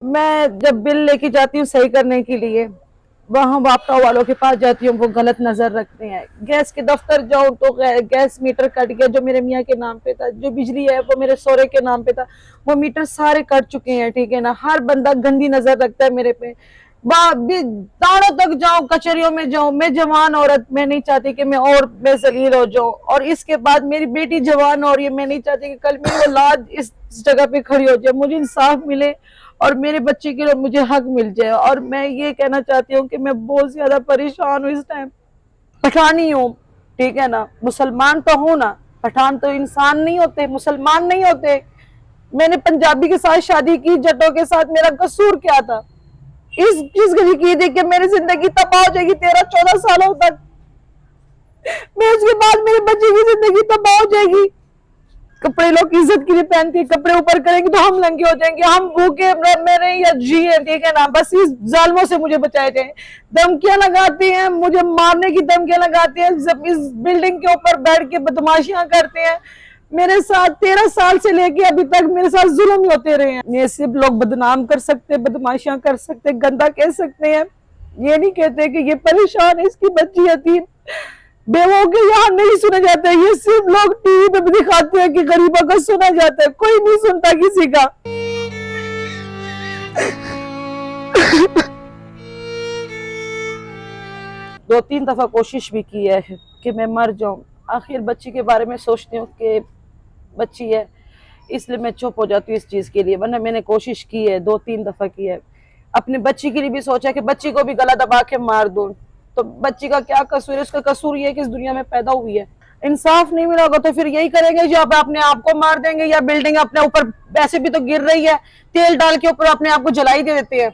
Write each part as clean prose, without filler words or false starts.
मैं जब बिल लेके जाती हूँ सही करने के लिए, वहाँ वापटा वालों के पास जाती हूँ, वो गलत नजर रखते हैं। गैस के दफ्तर जाऊँ तो गैस मीटर कट गया, जो मेरे मियाँ के नाम पे था। जो बिजली है वो मेरे सौरे के नाम पे था, वो मीटर सारे कट चुके हैं। ठीक है ना, हर बंदा गंदी नजर रखता है मेरे पे। दाड़ों तक जाऊं, कचहरियों में जाऊं, मैं जवान औरत, मैं नहीं चाहती कि मैं जलील हो जाऊं। और इसके बाद मेरी बेटी जवान हो रही है, मैं नहीं चाहती कि कल मेरी औलाद इस जगह पे खड़ी हो जाए। मुझे इंसाफ मिले और मेरे बच्चे के लिए मुझे हक मिल जाए। और मैं ये कहना चाहती हूँ कि मैं बहुत ज्यादा परेशान हूँ इस टाइम। पठानी हूँ, ठीक है ना, मुसलमान तो हूँ ना, पठान तो इंसान नहीं होते, मुसलमान नहीं होते। मैंने पंजाबी के साथ शादी की, जटों के साथ, मेरा कसूर क्या था? इस चीज की देख के मेरी जिंदगी तबाह हो जाएगी 13-14 सालों तक। मैं उसके बाद मेरे बच्चे की जिंदगी तबाह हो जाएगी। कपड़े लोग इज्जत के लिए पहनते हैं, कपड़े ऊपर करेंगे तो हम नंगे हो जाएंगे, हम भूखे मरे या जिए, ठीक है ना। बस इस जालमों से मुझे बचाए जाए। धमकियां लगाते हैं, मुझे मारने की धमकियां लगाते हैं, जब इस बिल्डिंग के ऊपर बैठ के बदमाशियां करते हैं। मेरे साथ 13 साल से लेके अभी तक मेरे साथ जुल्म ही होते रहे हैं। ये सिर्फ लोग बदनाम कर सकते, बदमाशियां कर सकते, गंदा कह सकते हैं, ये नहीं कहते कि ये परेशान है, इसकी बच्ची यतीम बेवों के यहाँ नहीं सुना जाता है। ये सिर्फ लोग टीवी पे भी दिखाते हैं कि गरीबों का सुना जाता है, कोई नहीं सुनता किसी का। 2-3 दफा कोशिश भी की है कि मैं मर जाऊं। आखिर बच्ची के बारे में सोचती हूँ कि बच्ची है, इसलिए मैं चुप हो जाती हूँ इस चीज के लिए। वरना मैंने कोशिश की है, 2-3 दफा की है। अपनी बच्ची के लिए भी सोचा कि बच्ची को भी गला दबा के मार दूं। तो बच्ची का क्या कसूर है? उसका कसूर ये है कि इस दुनिया में पैदा हुई है। इंसाफ नहीं मिला होगा तो फिर यही करेंगे जो आप अपने आप को मार देंगे, या बिल्डिंग अपने ऊपर वैसे भी तो गिर रही है, तेल डाल के ऊपर अपने आप को जलाई दे देते हैं।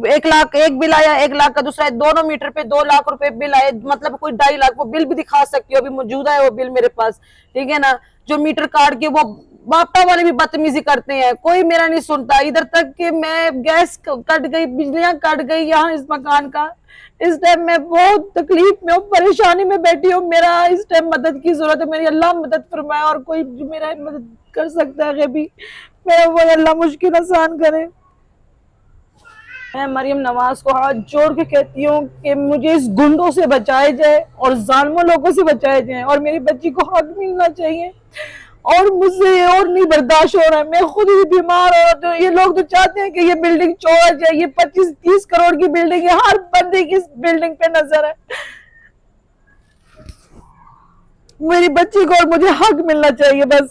1 लाख एक बिल आया, 1 लाख का दूसरा, दोनों मीटर पे 2 लाख रुपए बिल आए, मतलब कोई 2.5 लाख। वो बिल भी दिखा सकती हो, अभी मौजूदा है वो बिल मेरे पास, ठीक है ना। जो मीटर काट के वो बापटा वाले भी बदतमीजी करते हैं, कोई मेरा नहीं सुनता। इधर तक कि मैं गैस कट गई, बिजलियां कट गई यहाँ इस मकान का। इस टाइम मैं बहुत तकलीफ में हूँ, परेशानी में बैठी हूँ। मेरा इस टाइम मदद की जरूरत है, मेरी अल्लाह मदद फरमाए। और कोई जो मेरा मदद कर सकता है भी, मेरा वो अल्लाह मुश्किल आसान करे। मैं मरियम नवाज को हाथ जोड़ के कहती हूँ कि मुझे इस गुंडों से बचाया जाए और जालिमों लोगों से बचाया जाए, और मेरी बच्ची को हक मिलना चाहिए। और मुझसे और नहीं बर्दाश्त हो रहा है, मैं खुद ही बीमार हो। तो ये लोग तो चाहते हैं कि ये बिल्डिंग छोड़ा जाए। ये 25-30 करोड़ की बिल्डिंग है, हर बंदे की इस बिल्डिंग पे नजर है। मेरी बच्ची को और मुझे हक मिलना चाहिए बस।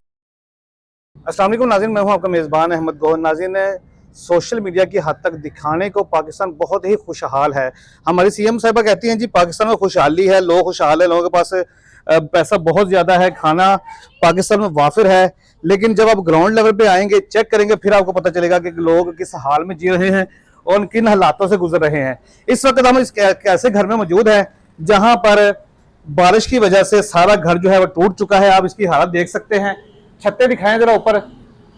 अस्सलाम वालेकुम नाज़रीन, मैं हूं आपका मेज़बान अहमद गौहर। नाज़रीन, सोशल मीडिया की हद तक दिखाने को पाकिस्तान बहुत ही खुशहाल है। हमारी सीएम साहिबा कहती हैं जी पाकिस्तान में खुशहाली है, लोग खुशहाल है, लोगों के पास पैसा बहुत ज़्यादा है, खाना पाकिस्तान में वाफिर है। लेकिन जब आप ग्राउंड लेवल पे आएंगे, चेक करेंगे, फिर आपको पता चलेगा कि लोग किस हाल में जी रहे हैं और किन हालातों से गुजर रहे हैं। इस वक्त हम इस ऐसे घर में मौजूद हैं जहाँ पर बारिश की वजह से सारा घर जो है वो टूट चुका है। आप इसकी हालत देख सकते हैं। छत्तें दिखाएं जरा ऊपर,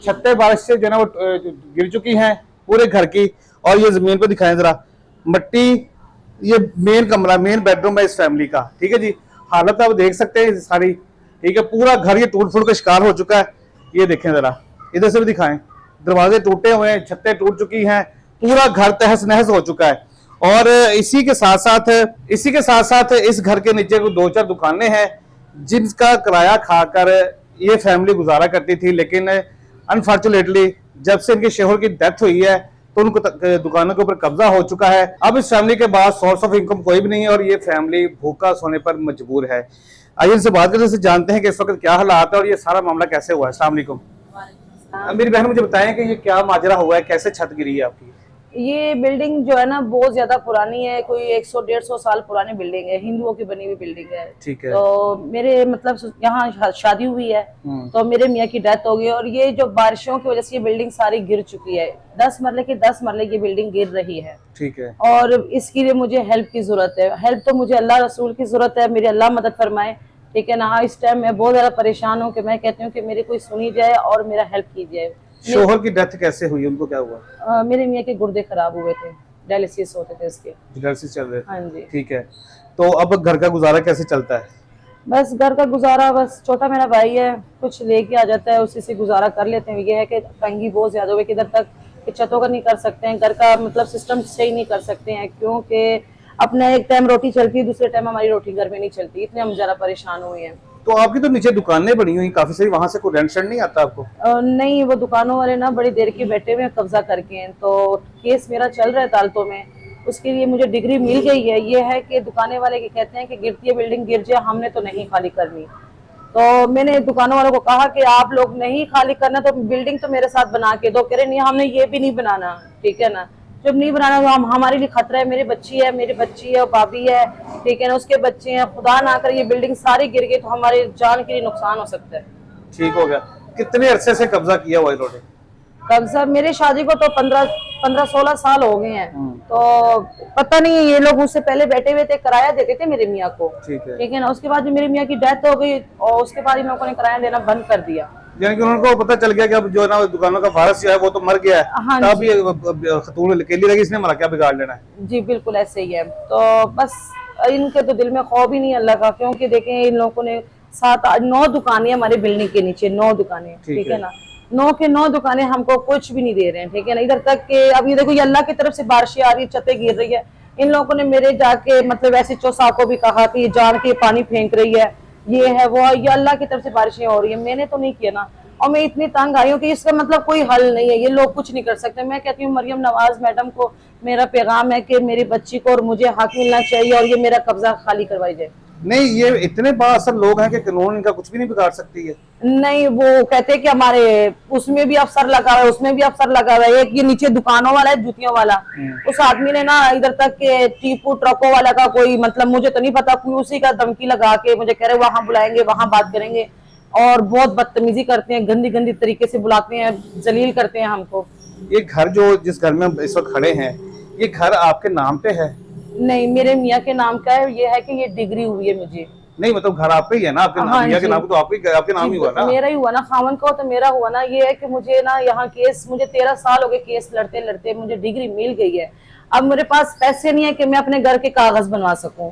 छत्तें बारिश से जो है वो गिर चुकी हैं पूरे घर की। और ये जमीन पे दिखाएं जरा, मिट्टी। ये मेन कमरा, मेन बेडरूम है इस फैमिली का, ठीक है जी। हालत आप देख सकते हैं सारी, ठीक है। पूरा घर ये टूट फूट का शिकार हो चुका है। ये देखें जरा, इधर से भी दिखाएं, दरवाजे टूटे हुए हैं, छत्तें टूट चुकी हैं, पूरा घर तहस नहस हो चुका है। और इसी के साथ साथ इस घर के नीचे 2-4 दुकानें हैं जिनका किराया खाकर ये फैमिली गुजारा करती थी। लेकिन अनफॉर्चुनेटली जब से इनके शोहर की डेथ हुई है तो उनको दुकानों के ऊपर कब्जा हो चुका है। अब इस फैमिली के पास सोर्स ऑफ इनकम कोई भी नहीं है और ये फैमिली भूखा सोने पर मजबूर है। आइए इनसे बात करने से जानते हैं कि इस वक्त क्या हालात है और ये सारा मामला कैसे हुआ है। अस्सलाम वालेकुम। मेरी बहन मुझे बताएं कि ये क्या माजरा हुआ है, कैसे छत गिरी है आपकी? ये बिल्डिंग जो है ना बहुत ज्यादा पुरानी है, कोई 100-150 साल पुरानी बिल्डिंग है, हिंदुओं की बनी हुई बिल्डिंग है। ठीक है। तो मेरे मतलब यहाँ शादी हुई है तो मेरे मियाँ की डेथ हो गई, और ये जो बारिशों की वजह से ये बिल्डिंग सारी गिर चुकी है। 10 मरले की 10 मरले की बिल्डिंग गिर रही है। ठीक है। और इसके लिए मुझे हेल्प की जरूरत है। हेल्प तो मुझे अल्लाह रसूल की जरूरत है, मेरी अल्लाह मदद फरमाए, ठीक है ना। इस टाइम मैं बहुत ज्यादा परेशान हूँ कि मैं कहती हूँ कि मेरी कोई सुनी जाए और मेरा हेल्प की जाए। शोहर की डेथ कैसे हुई, उनको क्या हुआ? मेरे मियाँ के गुर्दे खराब हुए थे, डायलिसिस होते थे इसके। डायलिसिस चल रहे थे? हाँ जी। ठीक है। तो अब घर का गुजारा कैसे चलता है? बस घर का गुजारा, बस छोटा मेरा भाई है, कुछ लेके आ जाता है, उसी से गुजारा कर लेते हैं। ये है कि तंगी बहुत ज्यादा हुई, किधर तक कि छतों का नहीं कर सकते हैं, घर का मतलब सिस्टम सही नहीं कर सकते हैं, क्योंकि अपना एक टाइम रोटी चलती है, दूसरे टाइम हमारी रोटी घर में नहीं चलती, इतने हम जरा परेशान हुए हैं। तो आपकी तो नीचे दुकानें बनी हुई काफी सारी, वहां से कोई रेंट शेंट नहीं आता आपको? नहीं, वो दुकानों वाले ना बड़ी देर के बैठे हुए हैं कब्जा करके हैं, तो केस मेरा चल रहा है अदालतों में, उसके लिए मुझे डिग्री मिल गई है। ये है कि दुकाने वाले के कहते हैं कि गिरती है बिल्डिंग गिर जाए, हमने तो नहीं खाली करनी। तो मैंने दुकानों वालों को कहा कि आप लोग नहीं खाली करना तो बिल्डिंग तो मेरे साथ बना के दो। कह रहे नहीं, हमने ये भी नहीं बनाना, ठीक है ना, जब नहीं बनाना तो हम हमारे लिए खतरा है, मेरी बच्ची है, भाभी है, ठीक है ना, उसके बच्चे हैं, खुदा ना करे ये बिल्डिंग सारी गिर गई तो हमारे जान के लिए नुकसान हो सकता है। ठीक हो गया। कितने अरसे से कब्जा किया हुआ इन्होंने? कब्जा मेरे शादी को तो 15-16 साल हो गए हैं, तो पता नहीं ये लोग मुझसे पहले बैठे हुए थे, किराया देते थे मेरे मियाँ को, ठीक है ना। उसके बाद मेरे मियाँ की डेथ हो गई और उसके बाद इन लोगों ने किराया देना बंद कर दिया। यानी कि उनको पता चल गया कि अब जो है ना दुकानों का वारिस जो है वो तो मर गया है, हाँ तब ये खतून अकेली रही, इसने हमारा क्या बिगाड़ लेना है। जी बिल्कुल ऐसे ही है। तो बस इनके तो दिल में खौफ ही नहीं अल्लाह का, क्योंकि देखें इन लोगों ने 7-9 दुकानें हमारे बिल्डिंग के नीचे, 9 दुकानें, ठीक है ना, 9 के 9 दुकानें हमको कुछ भी नहीं दे रहे हैं, ठीक है ना। इधर तक के अब ये देखो, ये अल्लाह की तरफ से बारिशें आ रही है, छतें गिर रही है। इन लोगों ने मेरे जाके मतलब ऐसे चौसा को भी कहा कि ये जान के पानी फेंक रही है, ये है वो है, ये अल्लाह की तरफ से बारिशें हो रही है, मैंने तो नहीं किया ना। और मैं इतनी तंग आई हूँ कि इसका मतलब कोई हल नहीं है, ये लोग कुछ नहीं कर सकते। मैं कहती हूँ मरियम नवाज मैडम को मेरा पैगाम है कि मेरी बच्ची को और मुझे हक मिलना चाहिए और ये मेरा कब्जा खाली करवाई जाए। नहीं, ये इतने बाअसर लोग हैं कि कानून इनका कुछ भी नहीं बिगाड़ सकती है। नहीं, वो कहते हैं कि हमारे उसमें भी अफसर लगा हुआ है, उसमें भी अफसर लगा हुआ है, एक ये नीचे दुकानों वाला है, जूतियों वाला, उस आदमी ने ना इधर तक के टीपू ट्रकों वाला का कोई मतलब मुझे तो नहीं पता, कोई उसी का धमकी लगा के मुझे कह रहे वहां बुलाएंगे, वहां बात करेंगे, और बहुत बदतमीजी करते हैं, गंदी गंदी तरीके से बुलाते हैं, जलील करते हैं हमको। ये घर जो जिस घर में हम इस वक्त खड़े हैं, ये घर आपके नाम पे है? नहीं, मेरे मियाँ के नाम का है। ये है कि ये डिग्री हुई है मुझे। नहीं मतलब घर आपका ही है ना, आपके नाम, मियाँ के नाम तो आपके नाम ही हुआ ना? मेरा ही हुआ ना, खावन का तो मेरा हुआ ना। ये है कि मुझे ना यहाँ केस, मुझे 13 साल हो गए केस लड़ते लड़ते, मुझे डिग्री मिल गई है। अब मेरे पास पैसे नहीं है कि मैं अपने घर के कागज बनवा सकूं।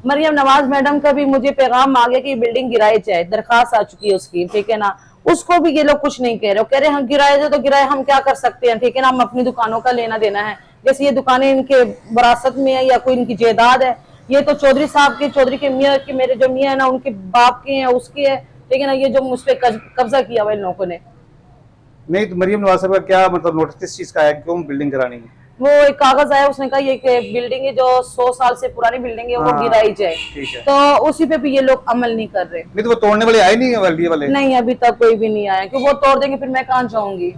मरियम नवाज मैडम का भी मुझे पैगाम आ गया कि बिल्डिंग गिराई जाए, दरखास्त आ चुकी है उसकी, ठीक है ना। उसको भी ये लोग कुछ नहीं कह रहे, कह रहे हम गिराए जाए तो गिराए, हम क्या कर सकते हैं, ठीक है ना, हम अपनी दुकानों का लेना देना है। जैसे ये दुकानें इनके विरासत में है या कोई इनकी जायदाद है, ये तो चौधरी साहब के, चौधरी के मियाँ के, मेरे जो मियाँ है ना उनके बाप के हैं, उसके है, ठीक है ना। ये जो मुझ पे कब्जा किया हुआ इन लोगों ने। नहीं तो मरियम नवाज साहब का क्या मतलब नोटिस किस चीज का है, क्यों बिल्डिंग करानी है? वो एक कागज आया, उसने कहा ये बिल्डिंग है जो 100 साल से पुरानी बिल्डिंग है, वो गिराई जाए, तो उसी पे भी ये लोग अमल नहीं कर रहे। नहीं तो वो तोड़ने वाले आए नहीं है वाले? नहीं, अभी तक कोई भी नहीं आया, क्योंकि वो तोड़ देंगे फिर मैं कहाँ जाऊंगी।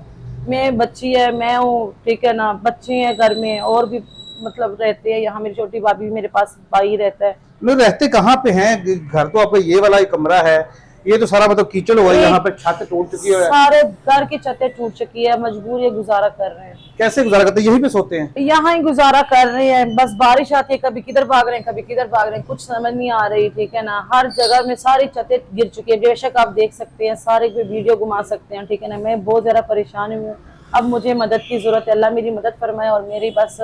मैं बच्ची है, मैं हूँ, ठीक है ना, बच्चे हैं घर में और भी मतलब रहते हैं यहाँ, मेरी छोटी भाभी भी मेरे पास, भाई रहता है। नहीं रहते कहाँ पे हैं? घर तो आपका ये वाला ही कमरा है, ये तो सारा मतलब कीचड़ हुआ है, यहाँ पे छत टूट चुकी है, सारे घर की छतें टूट चुकी है, मजबूर ये गुजारा कर रहे हैं। कैसे गुजारा करते हैं? यहीं पे सोते हैं? यहाँ ही गुजारा कर रहे हैं, बस बारिश आती है, कभी किधर भाग रहे हैं, कभी किधर भाग रहे हैं, कुछ समझ नहीं आ रही, ठीक है ना। हर जगह में सारी छतें गिर चुकी है, बेशक आप देख सकते हैं, सारे पे वीडियो घुमा सकते हैं, ठीक है ना। मैं बहुत ज्यादा परेशान हूँ, अब मुझे मदद की जरूरत है, अल्लाह मेरी मदद फरमाए, और मेरी बस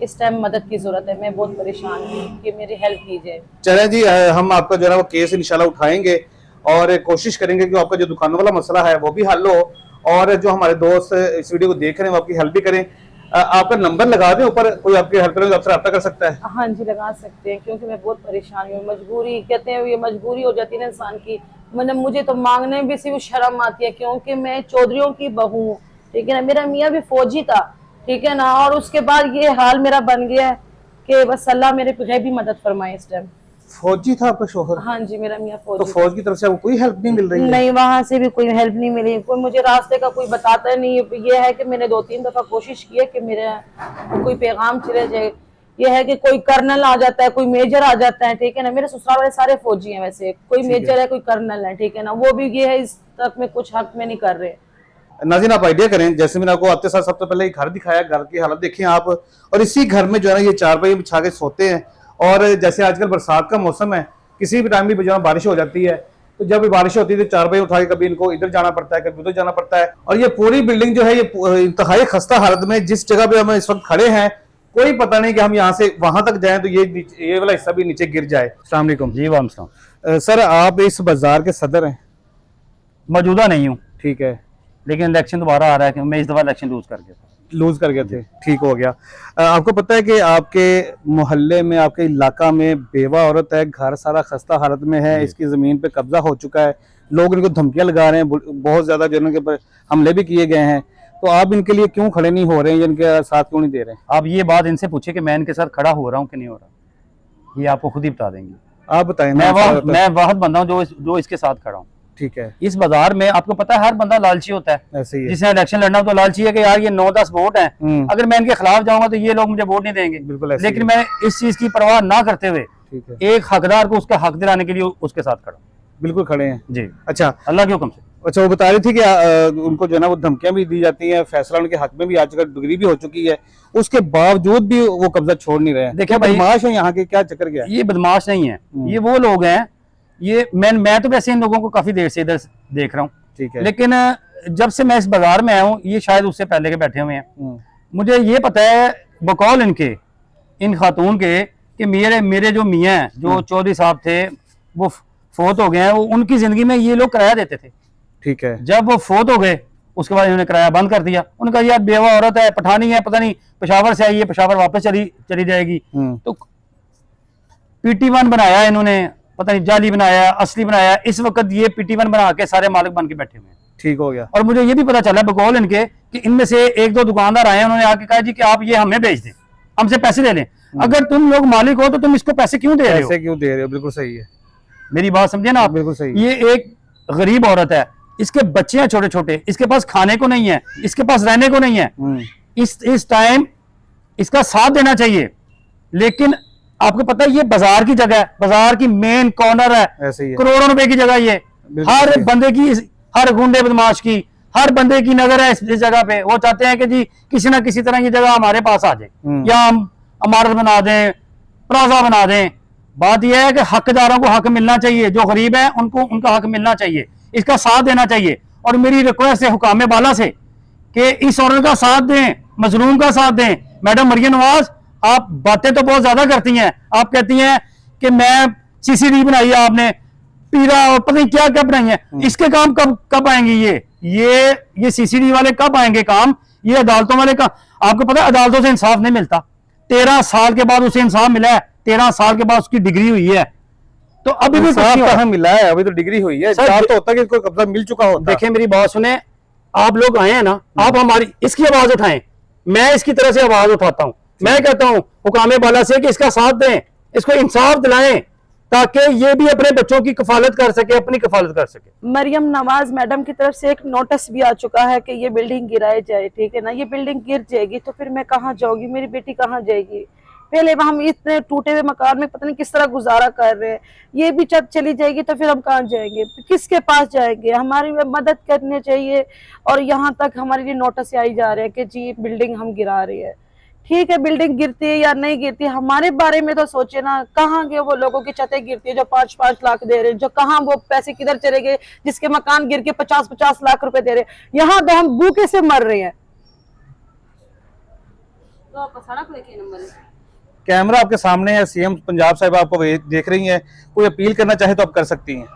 इस टाइम मदद की जरूरत है, मैं बहुत परेशान हूँ कि मेरी हेल्प कीजिए। चले जी, हम आपका जो है वो केस इंशाल्लाह उठाएंगे और कोशिश करेंगे कि आपका जो दुकानों वाला मसला है वो भी हल हो, और जो हमारे दोस्त इस वीडियो को देख रहे हैं वो आपकी हेल्प भी करें। आपका नंबर लगा दें ऊपर, कोई आपकी हेल्प करें तो आपसे रब्ता कर सकता है। हाँ जी, लगा सकते हैं, क्योंकि मैं बहुत परेशान हूँ, मजबूरी कहते हैं, ये मजबूरी हो जाती है ना इंसान की। मतलब मुझे तो मांगने भी सिर्फ शर्म आती है, क्योंकि मैं चौधरियों की बहू हूँ, ठीक है ना। मेरा मियाँ भी फौजी था, ठीक है ना, और उसके बाद ये हाल मेरा बन गया है कि बस अल्लाह मेरे गैबी मदद फरमाए इस टाइम। फौजी था आपका शोहर? हाँ जी, मेरा मियाँ फौजी। तो फौज की तरफ से आपको कोई हेल्प नहीं मिल रही है? नहीं, वहां से भी कोई हेल्प नहीं मिली, कोई मुझे रास्ते का कोई बताता नहीं। ये है कि मैंने 2-3 दफा कोशिश की है कि मेरा कोई पैगाम चले जाए। ये है कि कोई कर्नल आ जाता है, कोई मेजर आ जाता है, ठीक है ना। मेरे ससुराल वाले सारे फौजी हैं वैसे, कोई मेजर है, कोई कर्नल है, ठीक है ना। वो भी ये है इस तक में कुछ हक में नहीं कर रहे। नाज़रीन, आप आइडिया करें, जैसे मैंने आपको आते साल सबसे पहले घर दिखाया, घर की हालत देखिए आप, और इसी घर में जो है ना ये चारपाई बिछा के सोते हैं। और जैसे आजकल बरसात का मौसम है, किसी भी टाइम भी जो बारिश हो जाती है, तो जब भी बारिश होती है तो चारपाई उठा के कभी इनको इधर जाना पड़ता है, कभी उधर जाना पड़ता है। और ये पूरी बिल्डिंग जो है ये इंतहाई खस्ता हालत में, जिस जगह पे हम इस वक्त खड़े हैं, कोई पता नहीं कि हम यहाँ से वहां तक जाएं तो ये वाला हिस्सा भी नीचे गिर जाए। अस्सलाम वालेकुम। जी वालेकुम। सर आप इस बाजार के सदर हैं? मौजूदा नहीं हूँ, ठीक है, लेकिन इलेक्शन दोबारा आ रहा है कि मैं इस दफा इलेक्शन लूज कर गया। लूज कर गए थे, ठीक हो गया। आपको पता है कि आपके मोहल्ले में, आपके इलाका में बेवा औरत है, घर सारा खस्ता हालत में है, इसकी ज़मीन पे कब्जा हो चुका है, लोग इनको धमकियां लगा रहे हैं, बहुत ज़्यादा जो इनके ऊपर हमले भी किए गए हैं, तो आप इनके लिए क्यों खड़े नहीं हो रहे हैं, इनके साथ क्यों नहीं दे रहे हैं? आप ये बात इनसे पूछे कि मैं इनके साथ खड़ा हो रहा हूँ कि नहीं हो रहा, ये आपको खुद ही बता देंगे। आप बताएं। मैं वाहद बंदा हूँ जो इसके साथ खड़ा हूँ। ठीक है, इस बाजार में आपको पता है हर बंदा लालची होता है, ऐसे ही है। जिसने इलेक्शन लड़ना हो तो लालची है कि यार ये 9-10 वोट हैं, अगर मैं इनके खिलाफ जाऊंगा तो ये लोग मुझे वोट नहीं देंगे। बिल्कुल ऐसे ही लेकिन मैं इस चीज की परवाह ना करते हुए ठीक है, एक हकदार को उसका हक दिलाने के लिए उसके साथ खड़ा हूं। बिल्कुल खड़े हैं जी, अच्छा। अल्लाह के हुक्म से। अच्छा, वो बता रही थी कि उनको जो है ना वो धमकियां भी दी जाती हैं, फैसला उनके हक में भी आ चुका, डिग्री भी हो चुकी है, उसके बावजूद भी वो कब्जा छोड़ नहीं रहे हैं। देखिए भाई, बदमाश है यहाँ के, क्या चक्कर क्या है? ये बदमाश नहीं है, ये वो लोग हैं, ये मैं तो वैसे इन लोगों को काफी देर से इधर देख रहा हूँ, ठीक है, लेकिन जब से मैं इस बाजार में आया हूँ, ये शायद उससे पहले के बैठे हुए हैं। मुझे ये पता है बकौल इनके, इन खातून के, कि मेरे जो मियाँ हैं, जो चौधरी साहब थे, वो फोत हो गए हैं, वो उनकी जिंदगी में ये लोग किराया देते थे। ठीक है, जब वो फोत हो गए उसके बाद इन्होंने किराया बंद कर दिया। उनका यार बेवा औरत है, पठानी है, पता नहीं पेशावर से आई है, पेशावर वापस चली जाएगी, तो PT1 बनाया इन्होंने, पता नहीं जाली बनाया, असली बनाया, इस वक्त ये PT1 बना के सारे मालिक बन के बैठे हुए हैं। ठीक हो गया। और मुझे ये भी पता चला बकौल इनके कि इनमें से 1-2 दुकानदार आए हैं, उन्होंने आके कहा जी कि आप ये हमें बेच दें, हमसे पैसे ले लें। अगर तुम लोग मालिक हो तो तुम इसको पैसे क्यों दे रहे हो? पैसे क्यों दे रहे हो? बिल्कुल सही है, मेरी बात समझे ना आप? बिल्कुल सही। ये एक गरीब औरत है, इसके बच्चे हैं छोटे छोटे, इसके पास खाने को नहीं है, इसके पास रहने को नहीं है, इस टाइम इसका साथ देना चाहिए। लेकिन आपको पता है ये बाजार की जगह है, बाजार की मेन कॉर्नर है, ऐसे ही है, करोड़ों रुपए की जगह, ये हर बंदे की, हर गुंडे बदमाश की, हर बंदे की नजर है इस जगह पे। वो चाहते हैं कि जी किसी ना किसी तरह ये जगह हमारे पास आ जाए, या हम इमारत बना दें, प्लाजा बना दें। बात यह है कि हकदारों को हक मिलना चाहिए, जो गरीब है उनको उनका हक मिलना चाहिए, इसका साथ देना चाहिए। और मेरी रिक्वेस्ट है हुकाम बाला से कि इस औरत का साथ दें, मजलूम का साथ दें। मैडम मरियम नवाज, आप बातें तो बहुत ज्यादा करती हैं, आप कहती हैं कि मैं CCD बनाई है आपने, पीरा और पता नहीं क्या क्या बनाई है, इसके काम कब आएंगे? ये CCD वाले कब आएंगे काम? ये अदालतों वाले का, आपको पता है अदालतों से इंसाफ नहीं मिलता। 13 साल के बाद उसे इंसाफ मिला है, 13 साल के बाद उसकी डिग्री हुई है, तो अभी भी कुछ नहीं मिला है, अभी तो डिग्री हुई है। तो होता है कि कोई कब्जा मिल चुका होता। देखिए मेरी बात सुने, आप लोग आए हैं ना, आप हमारी इसकी आवाज उठाएं, मैं इसकी तरह से आवाज उठाता हूं। मैं कहता हूं हुकाम बाला से कि इसका साथ दें, इसको इंसाफ दिलाएं, ताकि ये भी अपने बच्चों की कफालत कर सके, अपनी कफालत कर सके। मरियम नवाज मैडम की तरफ से एक नोटिस भी आ चुका है कि ये बिल्डिंग गिराई जाए, ठीक है ना। ये बिल्डिंग गिर जाएगी तो फिर मैं कहाँ जाऊंगी, मेरी बेटी कहाँ जाएगी? पहले हम इतने टूटे हुए मकान में पता नहीं किस तरह गुजारा कर रहे हैं, ये भी जब चली जाएगी तो फिर हम कहाँ जाएंगे, किसके पास जाएंगे? हमारी मदद करनी चाहिए। और यहाँ तक हमारे लिए नोटिस आई जा रहे हैं कि जी बिल्डिंग हम गिरा रही है। ठीक है, बिल्डिंग गिरती है या नहीं गिरती, हमारे बारे में तो सोचे ना। कहाँ गए वो लोगों की छतें गिरती है जो 5-5 लाख दे रहे हैं, जो कहाँ वो पैसे किधर चले गए जिसके मकान गिर के 50-50 लाख रुपए दे रहे हैं। यहाँ तो हम भूखे से मर रहे हैं। कैमरा आपके सामने है, CM पंजाब साहिबा आपको देख रही हैं, कोई अपील करना चाहे तो आप कर सकती हैं।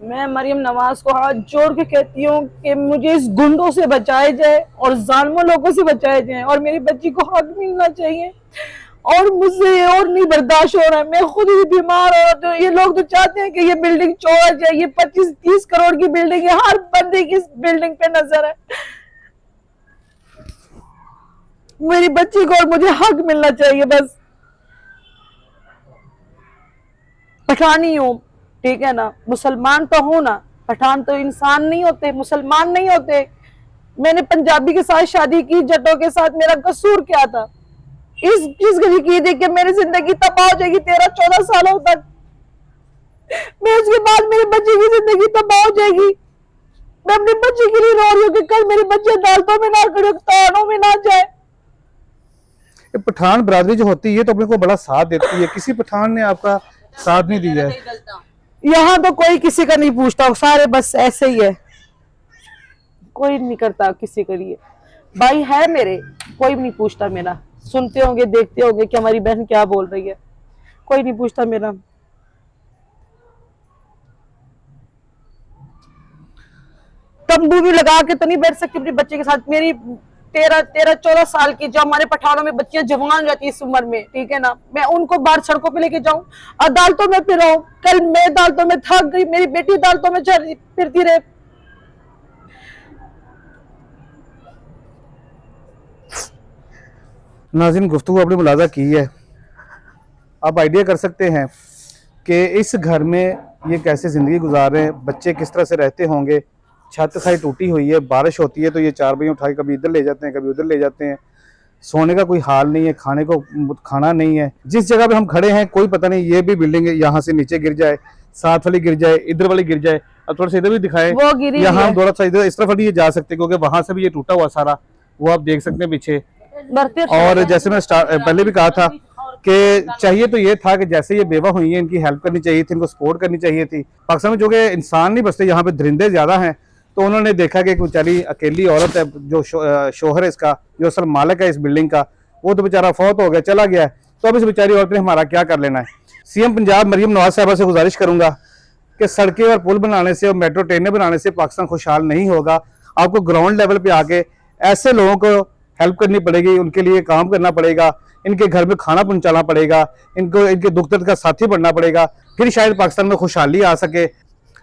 मैं मरियम नवाज को हाथ जोड़ के कहती हूँ कि मुझे इस गुंडों से बचाया जाए और जालिम लोगों से बचाया जाए, और मेरी बच्ची को हक मिलना चाहिए। और मुझसे ये और नहीं बर्दाश्त हो रहा है, मैं खुद ही बीमार हो रहा हूँ। ये लोग तो चाहते हैं कि ये बिल्डिंग छोड़ा जाए, ये 25-30 करोड़ की बिल्डिंग है, हर बंदे की इस बिल्डिंग पे नजर है। मेरी बच्ची को और मुझे हक मिलना चाहिए बस। पठानी हूँ, ठीक है ना, मुसलमान तो हूं ना, पठान तो इंसान नहीं होते, मुसलमान नहीं होते। मैंने पंजाबी के साथ शादी की, जटों के साथ, मेरा कसूर क्या था? इस चीज को की देख के मेरी जिंदगी तबाह हो जाएगी 13-14 सालों तक। मैं उसके बाद मेरी बच्ची की जिंदगी तबाह हो जाएगी। मैं अपनी बच्ची के लिए रो रही हूँ कि कल मेरे बच्चे अदालतों में ना खड़े, तानों में ना जाए। पठान बरादरी जो होती है तो अपने को बड़ा साथ देती है, किसी पठान ने आपका साथ नहीं दिया है। यहाँ तो कोई किसी का नहीं पूछता, सारे बस ऐसे ही है, कोई नहीं करता किसी के लिए। भाई है मेरे, कोई भी नहीं पूछता मेरा। सुनते होंगे, देखते होंगे कि हमारी बहन क्या बोल रही है, कोई नहीं पूछता मेरा। तंबू भी लगा के तो नहीं बैठ सकती अपने बच्चे के साथ। मेरी 13-14 साल की जो हमारे पठारों में बच्चियां जवान रहती है इस उम्र में, ठीक है ना, मैं उनको बाहर सड़कों पे लेके जाऊं, अदालतों में फिर कल मैं अदालतों में थक गई, मेरी बेटी अदालतों में फिरती रहे। नाज़रीन, गुफ्तगू आपने मुलाजा की है, आप आइडिया कर सकते हैं कि इस घर में ये कैसे ज़िंदगी गुजार रहे हैं, बच्चे किस तरह से रहते होंगे। छत सारी टूटी हुई है, बारिश होती है तो ये चार पहियों उठा के कभी इधर ले जाते हैं, कभी उधर ले जाते हैं। सोने का कोई हाल नहीं है, खाने को खाना नहीं है। जिस जगह पे हम खड़े हैं कोई पता नहीं, ये भी बिल्डिंग यहाँ से नीचे गिर जाए, साथ वाली गिर जाए, इधर वाली गिर जाए। अब थोड़ा सा इधर भी दिखाए, वो गिरी यहाँ थोड़ा सा इधर इस तरफ वाली ये जा सकते हैं, क्योंकि वहां से भी ये टूटा हुआ सारा, वो आप देख सकते हैं पीछे। और जैसे मैं पहले भी कहा था कि चाहिए तो ये था कि जैसे ये बेवा हुई है, इनकी हेल्प करनी चाहिए थी, इनको सपोर्ट करनी चाहिए थी। पाकिस्तान में जो कि इंसान नहीं बसते, यहाँ पे दरिंदे ज्यादा हैं, तो उन्होंने देखा कि एक बेचारी अकेली औरत है, जो शोहर है इसका, जो असल मालिक है इस बिल्डिंग का, वो तो बेचारा फौत हो गया, चला गया है, तो अब इस बेचारी औरत ने हमारा क्या कर लेना है। सीएम पंजाब मरियम नवाज साहबा से गुजारिश करूंगा कि सड़कें और पुल बनाने से और मेट्रो ट्रेनें बनाने से पाकिस्तान खुशहाल नहीं होगा। आपको ग्राउंड लेवल पे आके ऐसे लोगों को हेल्प करनी पड़ेगी, उनके लिए काम करना पड़ेगा, इनके घर में खाना पहुंचाना पड़ेगा, इनको इनके दुख दर्द का साथी बनना पड़ेगा, फिर शायद पाकिस्तान में खुशहाली आ सके।